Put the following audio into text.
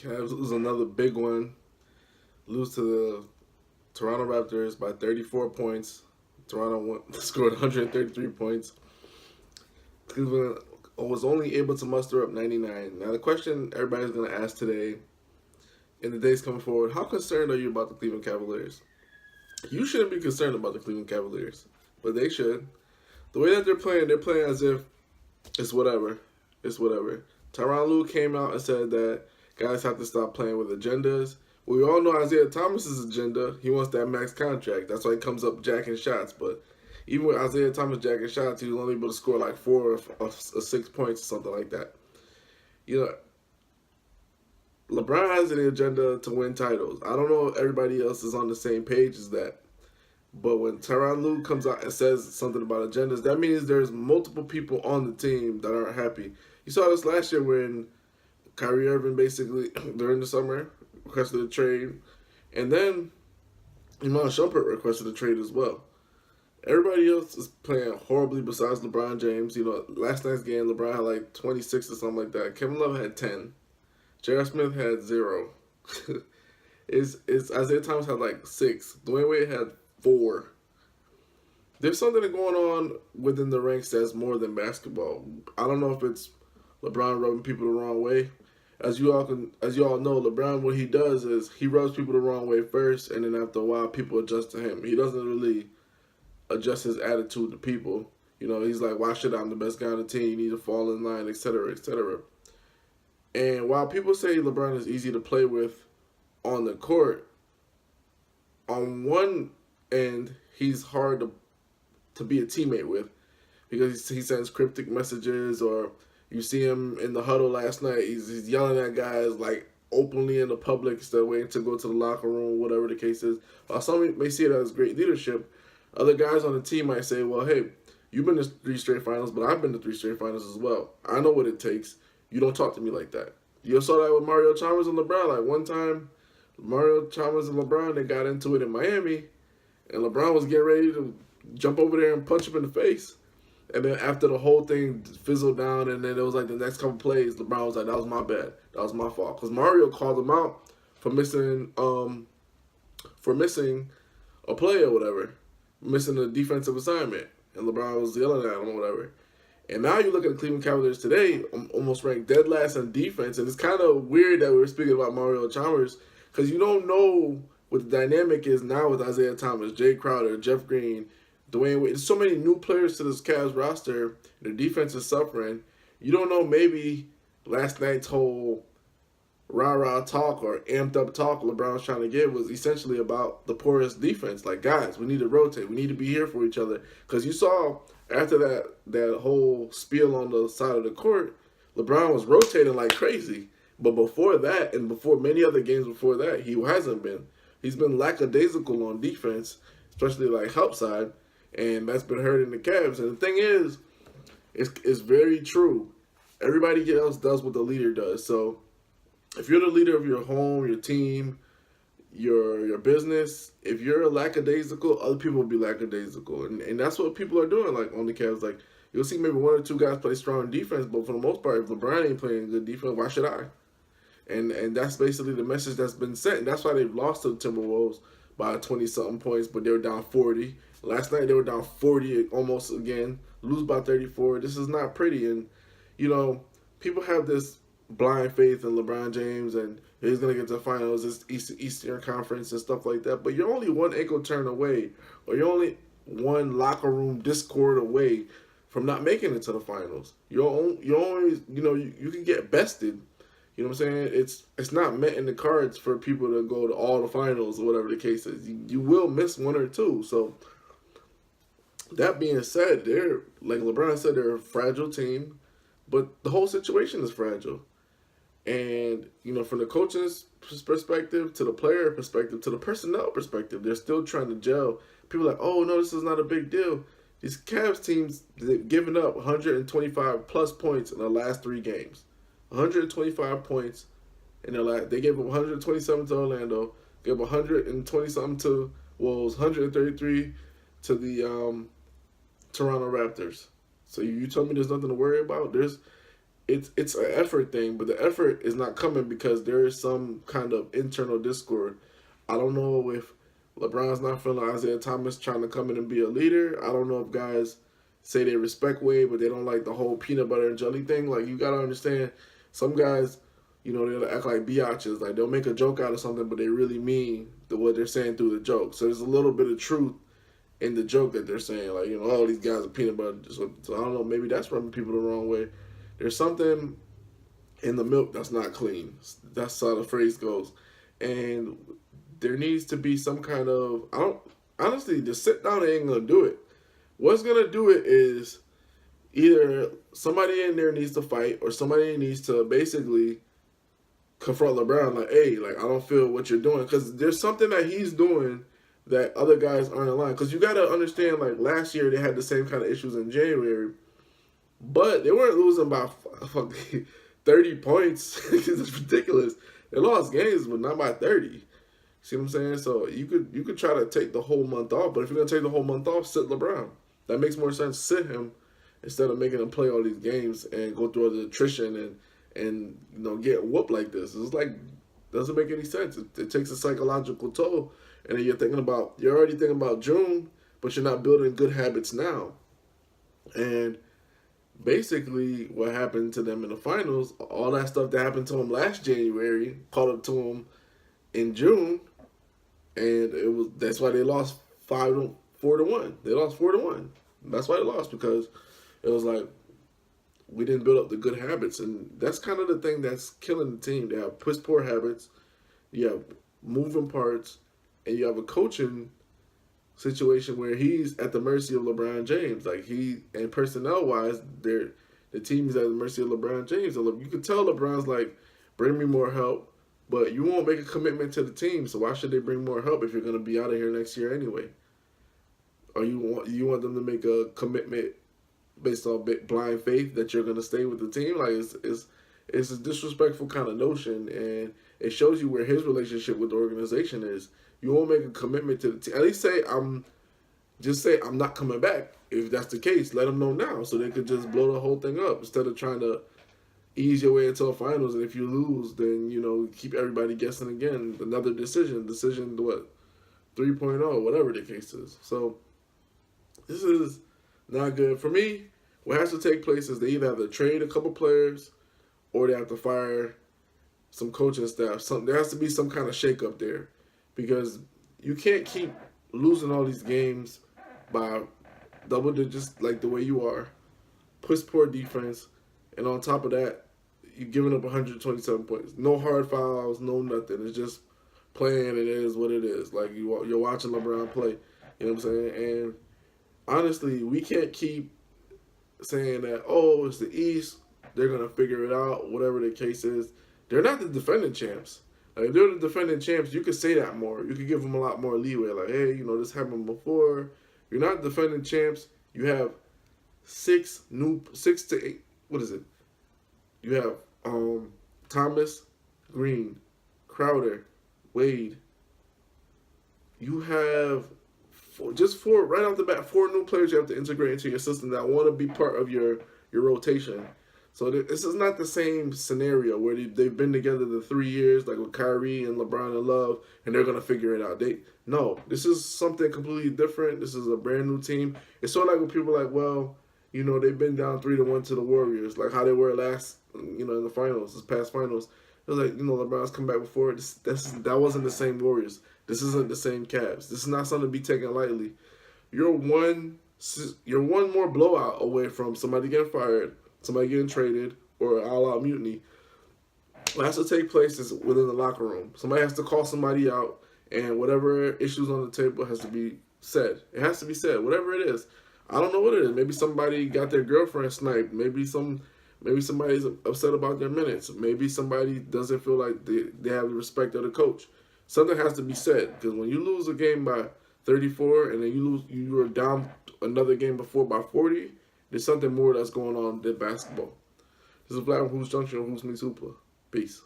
Cavs lose another big one. Lose to the Toronto Raptors by 34 points. Scored 133 points. Cleveland was only able to muster up 99. Now, the question everybody's going to ask today, in the days coming forward, how concerned are you about the Cleveland Cavaliers? You shouldn't be concerned about the Cleveland Cavaliers, but they should. The way that they're playing as if it's whatever. It's whatever. Tyronn Lue came out and said that guys have to stop playing with agendas. We all know Isaiah Thomas's agenda. He wants that max contract. That's why he comes up jacking shots. But even with Isaiah Thomas jacking shots, he was only able to score like 4 or 6 points or something like that. You know, LeBron has an agenda to win titles. I don't know if everybody else is on the same page as that. But when Tyronn Lue comes out and says something about agendas, that means there's multiple people on the team that aren't happy. You saw this last year when Kyrie Irving basically, during the summer, requested a trade. And then Iman Shumpert requested a trade as well. Everybody else is playing horribly besides LeBron James. You know, last night's game, LeBron had like 26 or something like that. Kevin Love had 10. J.R. Smith had 0. It's Isaiah Thomas had like 6. Dwayne Wade had 4. There's something going on within the ranks that's more than basketball. I don't know if it's LeBron rubbing people the wrong way. As you all know, LeBron, what he does is he rubs people the wrong way first, and then after a while, people adjust to him. He doesn't really adjust his attitude to people. You know, he's like, "Why should I'm the best guy on the team? You need to fall in line, etc., etc." And while people say LeBron is easy to play with on the court, on one end, he's hard to be a teammate with because he sends cryptic messages, or you see him in the huddle last night, he's yelling at guys like openly in the public instead of waiting to go to the locker room, whatever the case is. While some may see it as great leadership, other guys on the team might say, well, hey, you've been to 3 straight finals, but I've been to 3 straight finals as well. I know what it takes. You don't talk to me like that. You saw that with Mario Chalmers and LeBron. Like one time, Mario Chalmers and LeBron, they got into it in Miami, and LeBron was getting ready to jump over there and punch him in the face. And then after the whole thing fizzled down, and then it was like the next couple plays, LeBron was like, "That was my bad. That was my fault." Because Mario called him out for missing a play or whatever, missing a defensive assignment, and LeBron was yelling at him or whatever. And now you look at the Cleveland Cavaliers today, almost ranked dead last on defense, and it's kind of weird that we're speaking about Mario Chalmers because you don't know what the dynamic is now with Isaiah Thomas, Jay Crowder, Jeff Green, Dwayne Wade. There's so many new players to this Cavs roster. Their defense is suffering. You don't know, maybe last night's whole rah-rah talk or amped up talk LeBron was trying to give was essentially about the porous defense. Like, guys, we need to rotate. We need to be here for each other. Because you saw after that whole spiel on the side of the court, LeBron was rotating like crazy. But before that, and before many other games before that, he hasn't been. He's been lackadaisical on defense, especially like help side. And that's been hurting the Cavs. And the thing is, it's very true. Everybody else does what the leader does. So if you're the leader of your home, your team, your business, if you're lackadaisical, other people will be lackadaisical. And that's what people are doing, like on the Cavs. Like, you'll see maybe 1 or 2 guys play strong defense, but for the most part, if LeBron ain't playing good defense, why should I? And that's basically the message that's been sent. And that's why they've lost to the Timberwolves by 20-something points, but they were down 40. Last night they were down 40 almost again, lose by 34. This is not pretty. And, you know, people have this blind faith in LeBron James and he's going to get to the finals, this Eastern Conference and stuff like that. But you're only one ankle turn away, or you're only one locker room discord away from not making it to the finals. You're only, you know, you can get bested. You know what I'm saying? It's not meant in the cards for people to go to all the finals or whatever the case is. You will miss 1 or 2. So that being said, they're, like LeBron said, they're a fragile team, but the whole situation is fragile. And, you know, from the coach's perspective to the player perspective to the personnel perspective, they're still trying to gel. People are like, oh, no, this is not a big deal. These Cavs teams, they've given up 125 plus points in the last 3 games. 125 points in their last. They gave up 127 to Orlando, gave 120 something to Wolves, 133 to the Toronto Raptors. So you tell me there's nothing to worry about? it's an effort thing, but the effort is not coming because there is some kind of internal discord. I don't know if LeBron's not feeling Isaiah Thomas trying to come in and be a leader. I don't know if guys say they respect Wade, but they don't like the whole peanut butter and jelly thing. Like, you gotta understand, some guys, they'll act like biatches. Like, they'll make a joke out of something, but they really mean what they're saying through the joke. So there's a little bit of truth in the joke that they're saying. Like, all these guys are peanut butter. So I don't know, maybe that's rubbing people the wrong way. There's something in the milk that's not clean. That's how the phrase goes. And there needs to be some kind of, honestly, just sit down ain't gonna do it. What's gonna do it is either somebody in there needs to fight, or somebody needs to basically confront LeBron, like, hey, like, I don't feel what you're doing. Because there's something that he's doing that other guys aren't in line. Because you got to understand, like, last year they had the same kind of issues in January, but they weren't losing by 30 points. It's ridiculous. They lost games, but not by 30. See what I'm saying? So you could try to take the whole month off, but if you're going to take the whole month off, sit LeBron. That makes more sense. Sit him instead of making him play all these games and go through all the attrition and get whooped like this. It's like, doesn't make any sense. It takes a psychological toll, and then you're already thinking about June, but you're not building good habits now. And basically, what happened to them in the finals, all that stuff that happened to them last January caught up to them in June, and that's why they lost 4-1. They lost 4-1. That's why they lost, because it was like, we didn't build up the good habits, and that's kind of the thing that's killing the team. They have piss poor habits, you have moving parts, and you have a coaching situation where he's at the mercy of LeBron James. Like, and personnel wise, the team is at the mercy of LeBron James. So you can tell LeBron's like, bring me more help, but you won't make a commitment to the team. So why should they bring more help if you're going to be out of here next year anyway? Or you want them to make a commitment based on blind faith that you're going to stay with the team? Like, it's a disrespectful kind of notion, and it shows you where his relationship with the organization is. You won't make a commitment to the team. At least say I'm not coming back. If that's the case, let them know now, so they could just blow the whole thing up instead of trying to ease your way into the finals. And if you lose, then keep everybody guessing again. Another decision what, 3.0, whatever the case is. So this is not good. For me, what has to take place is they either have to trade a couple players or they have to fire some coaching staff. There has to be some kind of shakeup there, because you can't keep losing all these games by double digits like the way you are. Push poor defense, and on top of that, you're giving up 127 points. No hard fouls, no nothing. It's just playing. It is what it is. Like, you're watching LeBron play. You know what I'm saying? And honestly, we can't keep saying that, oh, it's the East, they're going to figure it out, whatever the case is. They're not the defending champs. Like, if they're the defending champs, you could say that more. You could give them a lot more leeway. Like, hey, this happened before. You're not defending champs. You have 6 to 8. What is it? You have Thomas, Green, Crowder, Wade. You have four right off the bat, 4 new players you have to integrate into your system that want to be part of your rotation. So this is not the same scenario where they've been together the 3 years, like with Kyrie and LeBron and Love, and they're going to figure it out. No, this is something completely different. This is a brand new team. It's sort of like when people are like, well, they've been down 3-1 to the Warriors, like how they were last, in the finals, this past finals. It was like, LeBron's come back before. That wasn't the same Warriors. This isn't the same Cavs. This is not something to be taken lightly. You're one more blowout away from somebody getting fired, somebody getting traded, or all-out mutiny. What has to take place is within the locker room. Somebody has to call somebody out, and whatever issues on the table has to be said. It has to be said, whatever it is. I don't know what it is. Maybe somebody got their girlfriend sniped. Maybe somebody's upset about their minutes. Maybe somebody doesn't feel like they have the respect of the coach. Something has to be said, because when you lose a game by 34 and then you were down another game before by 40, there's something more that's going on than basketball. This is Vlad from Hoops Junction, Hoops meets Hoopla. Peace.